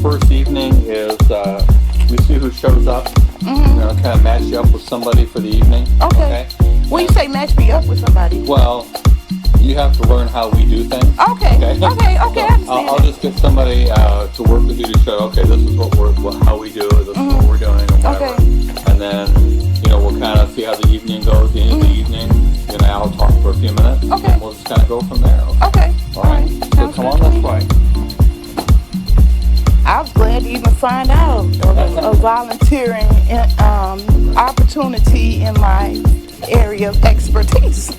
first evening is we see who shows up. Kind of match you up with somebody for the evening. Okay. When you say match me up with somebody? Well, you have to learn how we do things. Okay. So I'll just get somebody to work with you to show. Okay, this is how we do it. This is what we're doing, and whatever. And then we'll kind of see how the evening goes. At the end of the evening, I'll talk for a few minutes. Okay. And we'll just kind of go from there. Okay. All right. So come on this way. I was glad to even find out a volunteering opportunity in my area of expertise.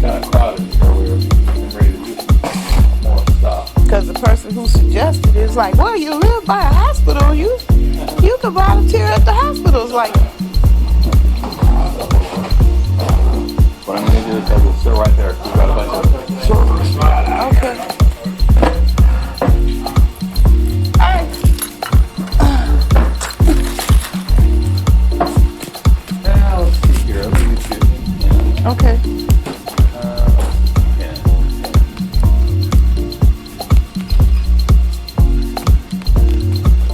Kind of crowded here. We were getting ready to do some more stuff. Because the person who suggested it is like, well, you live by a hospital. You could volunteer at the hospital. It's like, what I'm going to do is I will sit right there. We've got a bunch of servers. okay. Now, let's see here. Let me see. Okay.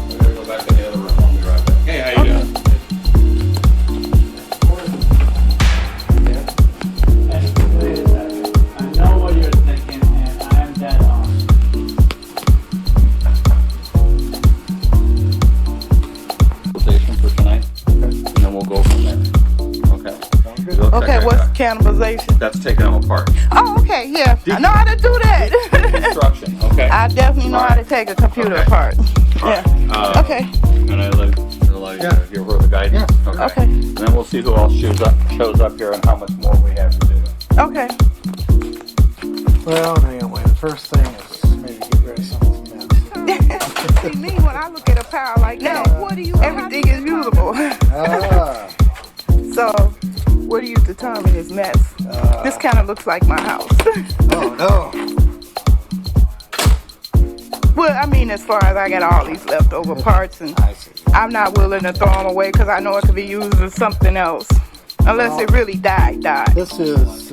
We're going to go back to the other room. I'll be right back. Hey, how you doing? I know what you're thinking, and I am dead on. For tonight. Okay. And then we'll go from there. Okay. Okay, what's cannibalization? That's taking them apart. Oh, okay, yeah. I know how to do that. Deconstruction. Okay. I definitely know how to take a computer apart. Yeah. Okay. And I let give her the guidance. Okay. And then we'll see who else shows up here and how much more we have to do. Okay. Well, anyway, the first thing is maybe get rid of some of the mess. See, me, when I look at a pile like that, everything is usable. So, what do you determine is mess? This kind of looks like my house. Oh, no. Well, I mean, as far as I got all these leftover parts, and I see. I'm not willing to throw them away because I know it could be used as something else. Unless it really died. This is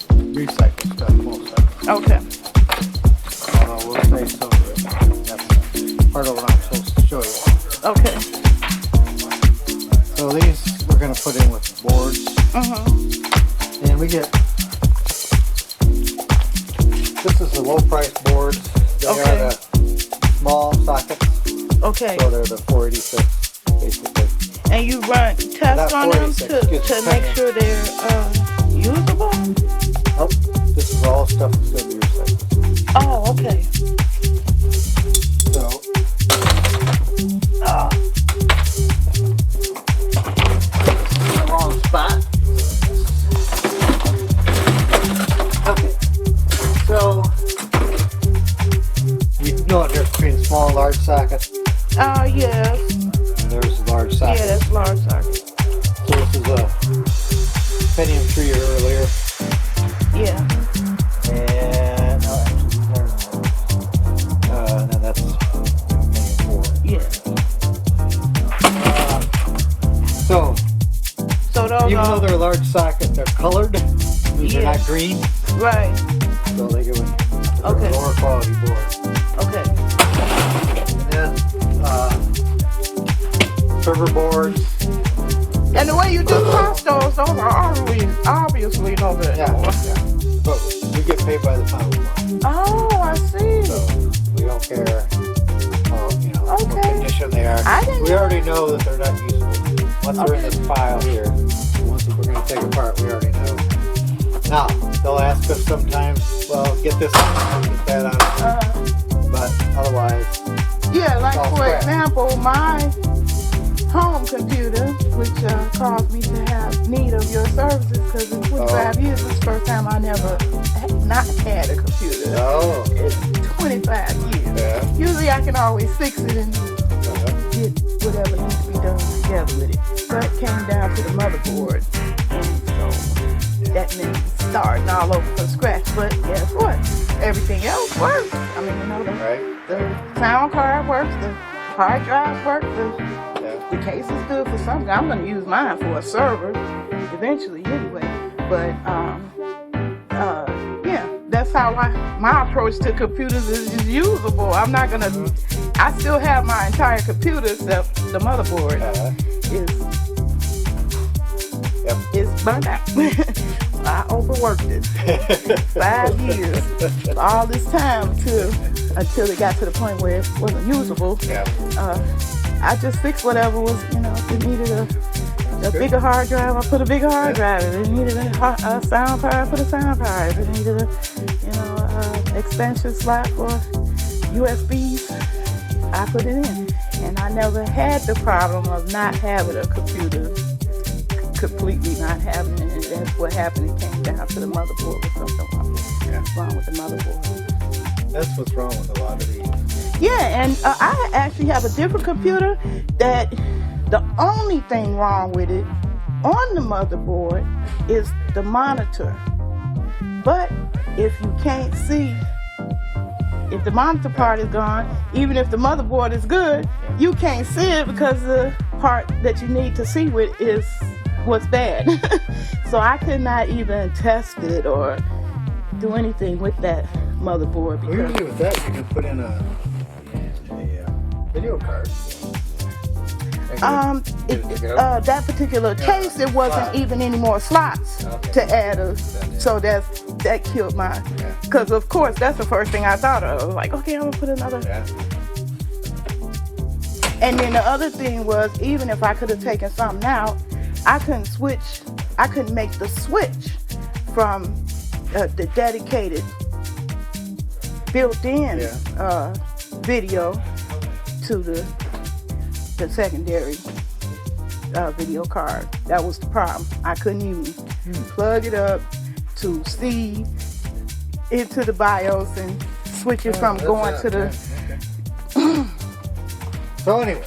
recycled stuff, most of it. Okay. We'll say some of it. That's part of what I'm supposed to show you. Okay. So these we're going to put in with boards. And we get, this is the low price boards. They are the small sockets. Okay. So they're the 486 basically. And you run tests on them to make sure they're usable? Nope. This is all stuff that's going to be recycled. Oh, okay. So, in the wrong spot. Okay. So, you know the difference between small and large sockets? Yes. And there's a large socket. Yeah, that's large socket. So this is a Pentium 3 earlier. Yeah. And no, that's Pentium 4. Yeah. So those even though they're large sockets, they're colored. They're not green. Right. So they give a lower quality board. Okay. And then server boards. And the way you do cost those are obviously no good. Yeah. But we get paid by the pound. Oh, I see. So we don't care what condition they are. We already know that they're not usable. Once they're in this pile here, once we're going to take apart, we already know. Now, they'll ask us sometimes, well, get this on, get that on. But otherwise, yeah, like for example, my home computer, which caused me to have need of your services because in 25 years, this is the first time I never not had a computer. Oh. It's 25 years. Yeah. Usually I can always fix it and get whatever needs to be done together with it. But it came down to the motherboard. And so that meant starting all over from scratch. But guess what? Everything else works. I mean, the sound card works, the hard drive works, the case is good for something. I'm going to use mine for a server eventually anyway. But, yeah, that's how my approach to computers is usable. I'm not gonna. I still have my entire computer except the motherboard is burnt out. I overworked it 5 years, all this time until it got to the point where it wasn't usable. I just fixed whatever was, if it needed a bigger hard drive, I put a bigger hard drive. If it needed a sound card, I put a sound card. If it needed a expansion slot for USBs, I put it in. And I never had the problem of not having a computer, completely not having it. And that's what happened. It came down to the motherboard with something wrong with the motherboard. That's what's wrong with a lot of these. Yeah, and I actually have a different computer that the only thing wrong with it on the motherboard is the monitor. But if you can't see, if the monitor part is gone, even if the motherboard is good, you can't see it because the part that you need to see with is what's bad. So I could not even test it or do anything with that motherboard. Because usually with that you can put in a video card. That particular case, it wasn't even any more slots to add so that killed mine. Because of course that's the first thing I thought of. Like, okay, I'm gonna put another. And then the other thing was, even if I could have taken something out, I couldn't make the switch from the dedicated built-in video to the secondary video card. That was the problem. I couldn't even plug it up to see into the BIOS and switch it from going to the... Okay. So anyway,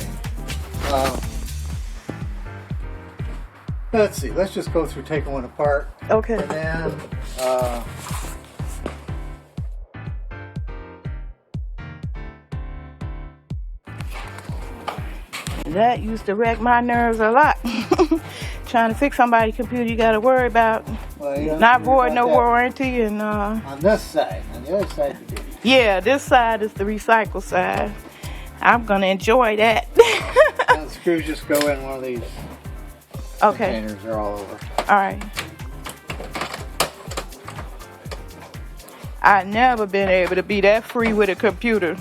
let's see. Let's just go through taking one apart. Okay. And then... that used to wreck my nerves a lot. Trying to fix somebody's computer, you got to worry about not void, no warranty, and on this side, on the other side, you do. Yeah, this side is the recycle side. I'm gonna enjoy that. And the screws just go in one of these containers. They're all over. All right. I've never been able to be that free with a computer.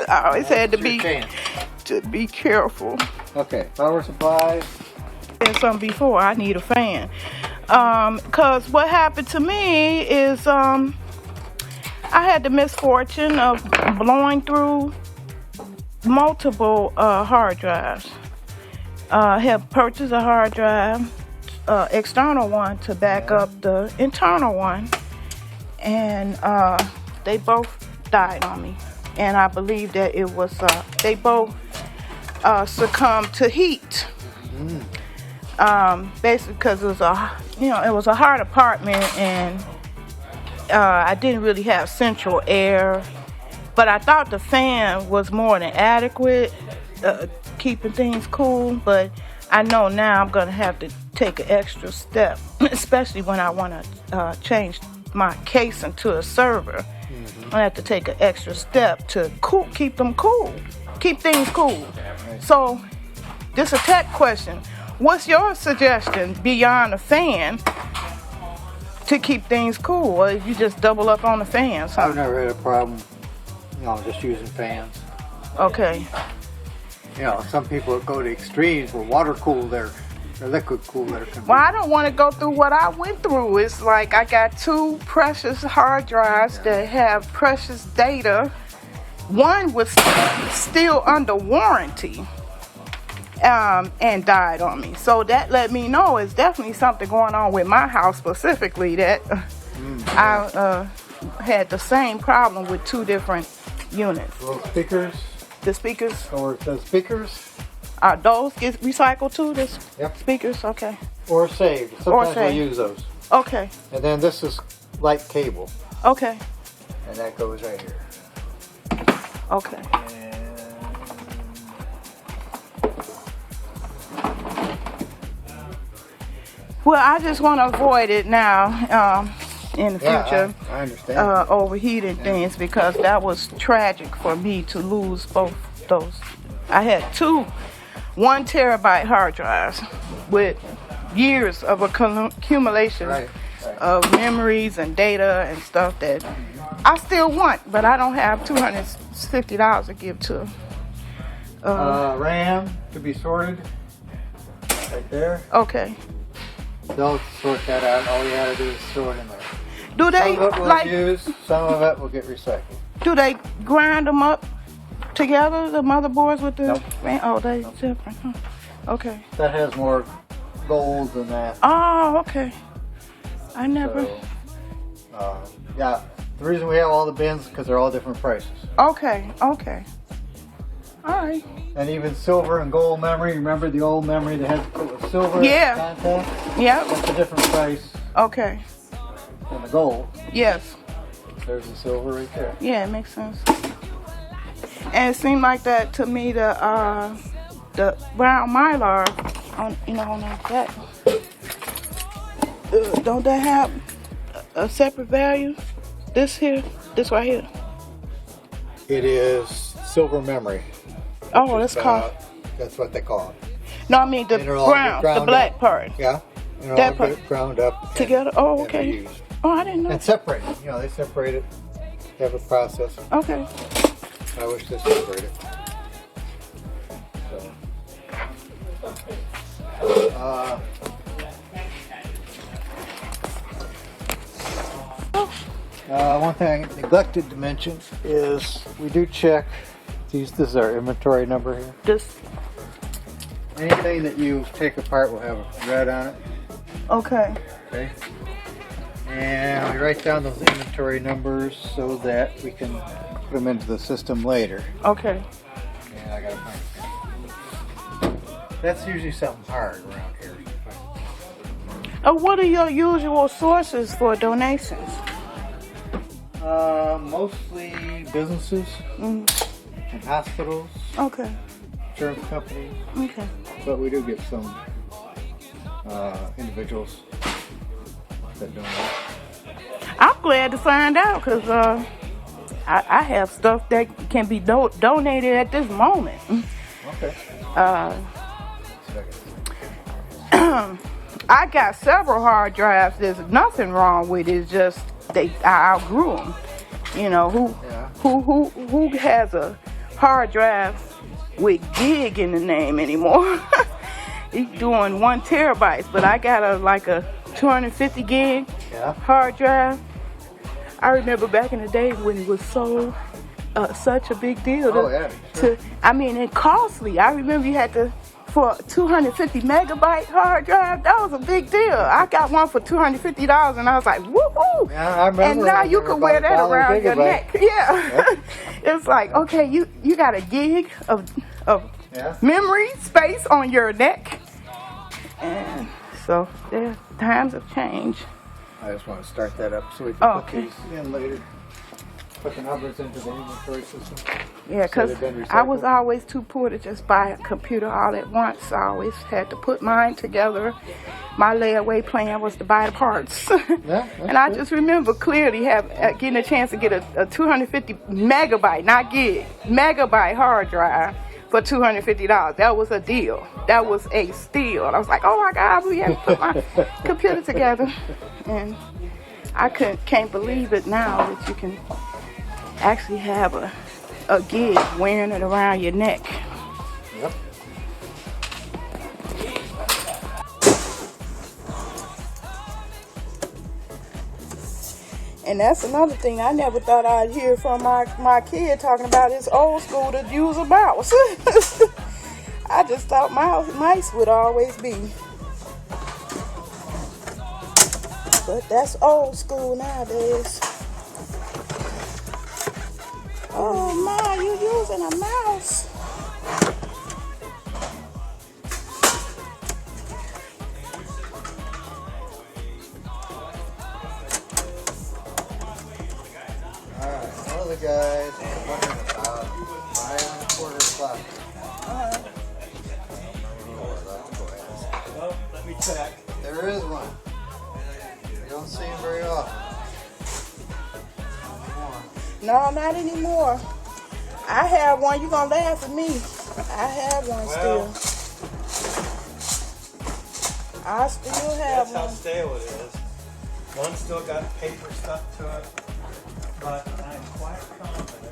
I always had to be careful. Okay, power supply. Said something before, I need a fan. Cause what happened to me is I had the misfortune of blowing through multiple hard drives. I had purchased a hard drive, external one to back up the internal one, and they both died on me. And I believe that it was they both succumbed to heat. Basically because it was a hard apartment, and I didn't really have central air, but I thought the fan was more than adequate keeping things cool. But I know now I'm gonna have to take an extra step, especially when I want to change my case into a server. I have to take an extra step to keep them cool, keep things cool. So this is a tech question. What's your suggestion beyond a fan to keep things cool? Or you just double up on the fans? Huh? I've never had a problem, just using fans. Okay. Some people go to extremes where water cool their liquid cool their computer. Well, I don't want to go through what I went through. It's like I got 2 precious hard drives that have precious data. One was still under warranty. And died on me. So that let me know it's definitely something going on with my house specifically, that I had the same problem with 2 different units. Those speakers? The speakers? Or the speakers? Those get recycled too? Yep. Speakers? Okay. Or saved. Sometimes we use those. Okay. And then this is light cable. Okay. And that goes right here. Okay. Well, I just want to avoid it now. in the future. I understand. Overheating things, because that was tragic for me to lose both those. I had 2 1 terabyte hard drives with years of accumulation of memories and data and stuff that I still want, but I don't have $250 to give to. RAM to be sorted right there. Okay. They'll sort that out. All you gotta do is throw it in there. Do they some of it we'll use, some of it will get recycled. Do they grind them up together, the motherboards with the RAM? Oh, they different. Huh? Okay. That has more gold than that. Oh, okay. I never. So, yeah, the reason we have all the bins because they're all different prices. Okay. Okay. All right. And even silver and gold memory. Remember the old memory that had to put with silver? Yeah. Contact? Yep. That's a different price Okay. than the gold. Yes. There's the silver right there. Yeah, it makes sense. And it seemed like that to me. The brown mylar on on that. Don't that have a separate value? This right here. It is silver memory. Oh, that's called. That's what they call it. No, I mean the brown, the black part. Yeah. That all part. ground up Together. Oh, and okay. reused. Oh, I didn't know. And separated. They separate it. They have a process. Okay. I wish they separated. One thing I neglected to mention is we do check these. This is our inventory number here. This. Anything that you take apart will have a red on it. Okay. Okay. And we write down those inventory numbers so that we can put them into the system later. Okay. And I gotta find it. That's usually something hard around here. What are your usual sources for donations? Mostly businesses and hospitals, Okay. insurance companies, Okay. but we do get some individuals that donate. I'm glad to find out because I have stuff that can be donated at this moment. Okay. I got several hard drives. There's nothing wrong with it. It's just I outgrew them. Who has a hard drive with gig in the name anymore? He's doing 1 terabyte, but I got a 250 gig hard drive. I remember back in the day when it was so such a big deal. And costly. I remember you had to. For a 250 megabyte hard drive, that was a big deal. I got one for $250 and I was like, woohoo! Yeah, I remember. And now you can wear that around your neck. Yeah. It's like, okay, you got a gig of memory space on your neck. And so times have changed. I just want to start that up so we can put these in later. Put the numbers into the inventory system. Yeah, because I was always too poor to just buy a computer all at once. I always had to put mine together. My layaway plan was to buy the parts. And I just remember clearly getting a chance to get a 250 megabyte, not gig, megabyte hard drive for $250. That was a deal. That was a steal. I was like, oh my God, we have to put my computer together. And I can't believe it now that you can actually have a gig wearing it around your neck. Yep. And that's another thing I never thought I'd hear from my kid talking about his old school to use a mouse. I just thought mice would always be. But that's old school nowadays. Oh my, you're using a mouse. Alright, one of the guys was wondering about 5 1/4 clock. Well, let me check. There is one. You don't see him very often. No, not anymore. I have one. You gonna laugh at me? I have one still. I still have That's how one. stale it is. One still got paper stuck to it, but I'm quite confident.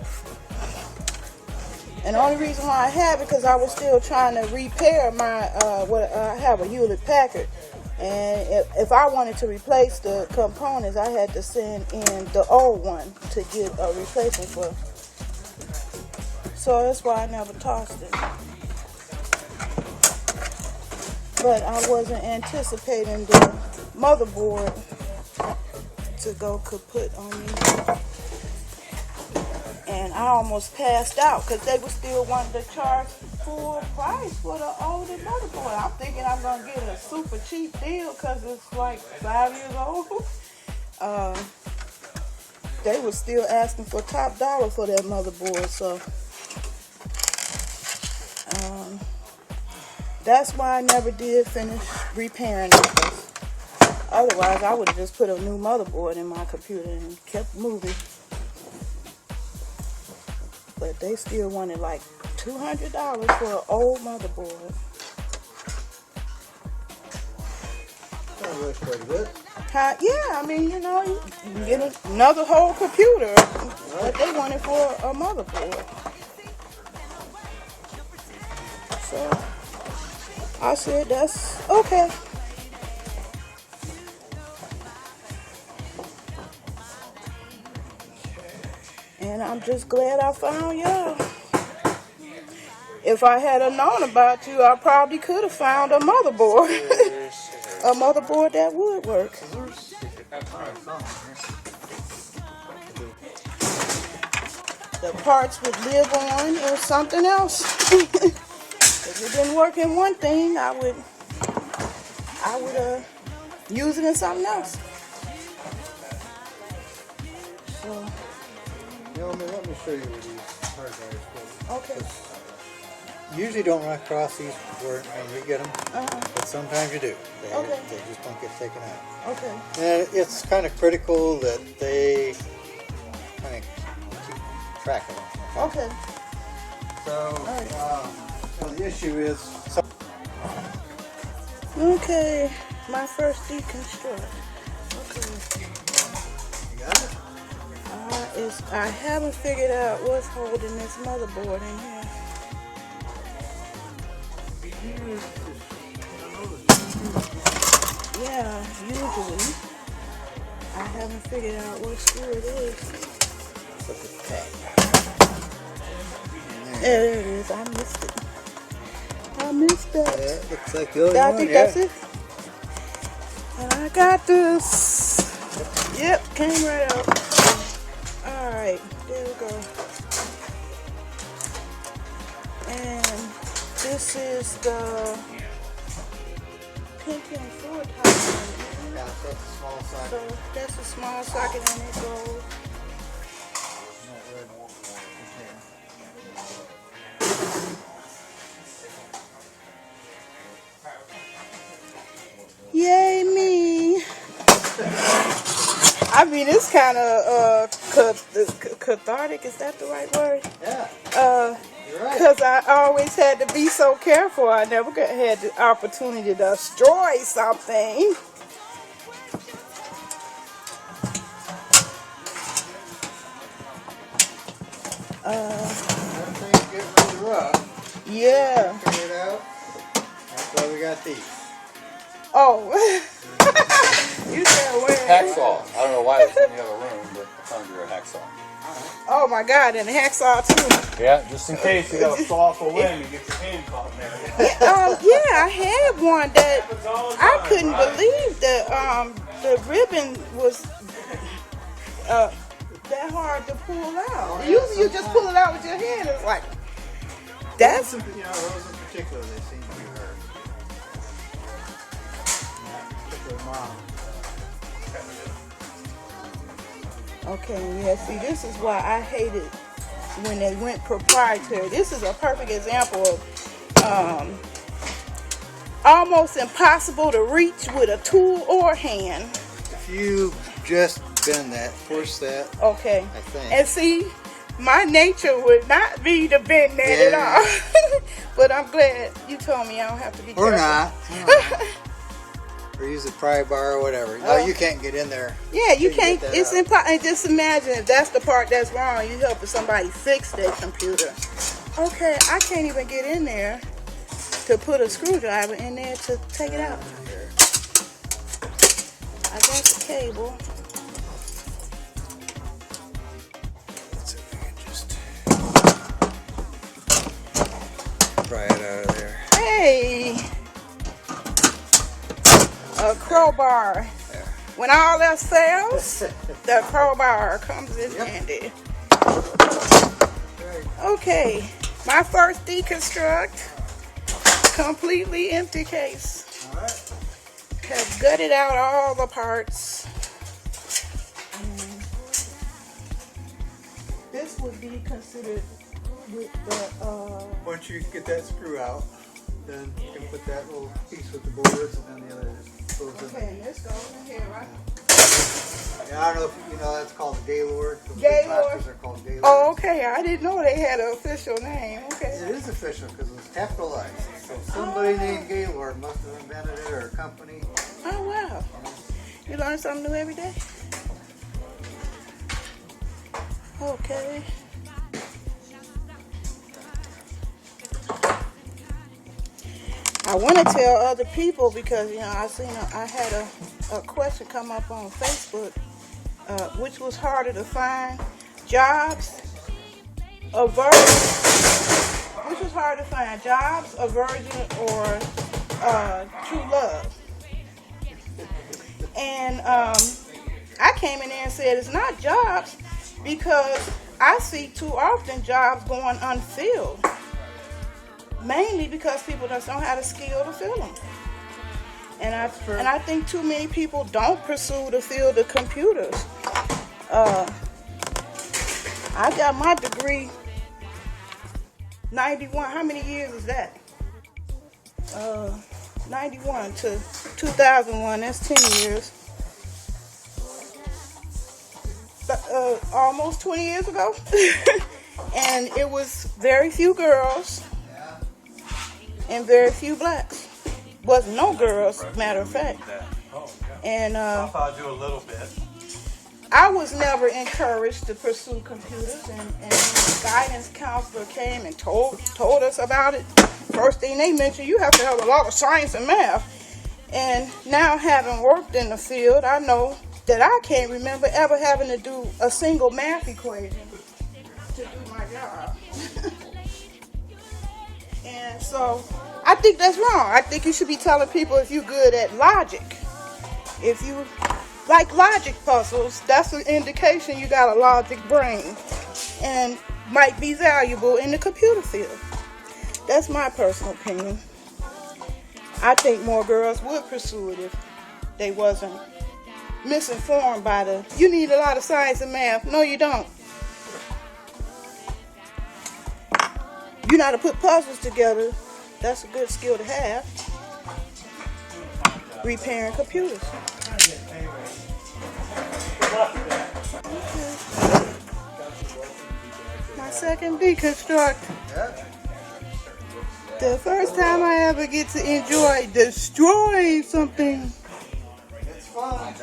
And the only reason why I have it because I was still trying to repair my I have a Hewlett Packard, and if I wanted to replace the components, I had to send in the old one to get a replacement for. So that's why I never tossed it. But I wasn't anticipating the motherboard to go kaput on me. And I almost passed out because they were still wanting to charge full price for the older motherboard. I'm thinking I'm going to get a super cheap deal because it's like 5 years old. They were still asking for top dollar for that motherboard. So that's why I never did finish repairing it. Otherwise, I would have just put a new motherboard in my computer and kept moving. But they still wanted like $200 for an old motherboard. That looks pretty good. Yeah, I mean, you know, you can get another whole computer. But they wanted for a motherboard. So I said, that's okay. And I'm just glad I found y'all. If I had known about you, I probably could have found a motherboard. A motherboard that would work. The parts would live on or something else. If it didn't work in one thing, I would use it in something else. So, Let me show you where these hard drives go. okay. You usually don't run across these when we get them, but sometimes you do. They just don't get taken out. Okay. And it's kind of critical that they kind of keep track of them. Okay. So, so the issue is... Okay. My first deconstruct. Okay. You got it? I haven't figured out what's holding this motherboard in here. Yeah, usually. I haven't figured out what screw it is. Look at that. There it is. I missed it. I missed that. Yeah, looks like the only I one, think that's it. And I got this. Yep, came right out. Alright, there we go. And this is the Pentium 4 type one. Yeah, so that's a small socket. So that's a small socket and it goes. Yay me! I mean, it's kind of cathartic. Is that the right word? Yeah. You're right. Because I always had to be so careful. I never had the opportunity to destroy something. Everything's getting really rough. Yeah. Figure it out. That's why we got these. Oh. You said where? Hacksaw. I don't know why it's in the other room, but I found your hacksaw. Oh my God, and a hacksaw too. Yeah, just in case you got to saw off a limb, You get your hand caught in there. Yeah, I had one that I couldn't believe the ribbon was that hard to pull out. Usually you just pull it out with your hand. It's like that's Those in particular, they seem to be hurt. Particularly mom. okay. Yeah, see, this is why I hated when they went proprietary. This is a perfect example of almost impossible to reach with a tool or hand. If you just bend that, force that. Okay. I think. And see, my nature would not be to bend that at all. But I'm glad you told me I don't have to be careful. Or not. Or use a pry bar or whatever. No, you can't get in there. Yeah, you can't. It's impossible. Just imagine if that's the part that's wrong. You helping somebody fix their computer. Okay, I can't even get in there to put a screwdriver in there to take it out. I got the cable. So you can just pry it out of there. Hey, a crowbar. There. When all else fails, the crowbar comes in handy. Okay, my first deconstruct. Completely empty case. All right. Have gutted out all the parts. And this would be considered with the Once you get that screw out, then you can put that little piece with the boards, and then the other just goes in. okay, this goes in here, right? Yeah, I don't know if you know that's called a Gaylord. Those big Gaylord? blasters are called Gaylords. Oh, okay. I didn't know they had an official name. Okay. It is official because it's capitalized. So somebody named Gaylord must have invented it, or a company. Oh, wow. You learn something new every day. Okay. I want to tell other people because, you know, I had a question come up on Facebook, which was harder to find, jobs, a virgin, which was hard to find, jobs, a virgin, or true love. And I came in there and said it's not jobs because I see too often jobs going unfilled. Mainly because people just don't have the skill to fill them. And I think too many people don't pursue the field of computers. I got my degree 91. How many years is that? 91 to 2001. That's 10 years. Almost 20 years ago. And it was very few girls and very few blacks. Wasn't no girls, matter of fact. And I'll do a little bit. I was never encouraged to pursue computers, and when the guidance counselor came and told us about it, first thing they mentioned, you have to have a lot of science and math. And now, having worked in the field, I know that I can't remember ever having to do a single math equation to do my job. And so I think that's wrong. I think you should be telling people if you're good at logic. If you like logic puzzles, that's an indication you got a logic brain and might be valuable in the computer field. That's my personal opinion. I think more girls would pursue it if they wasn't misinformed by you need a lot of science and math. No, you don't. You know how to put puzzles together. That's a good skill to have. Repairing computers. My second deconstruct. The first time I ever get to enjoy destroying something. It's fun.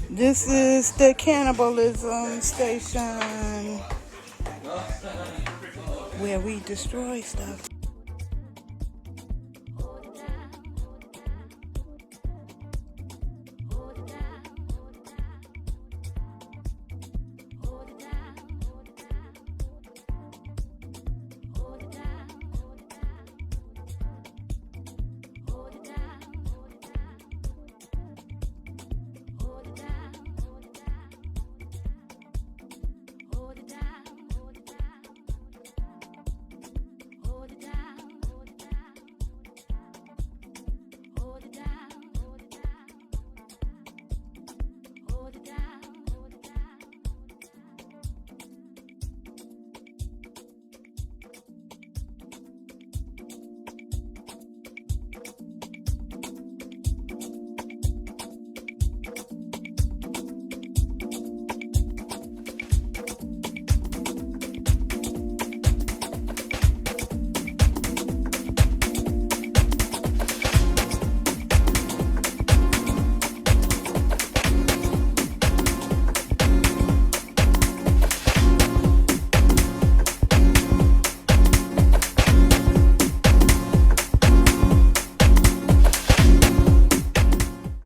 This is the cannibalization station where we destroy stuff.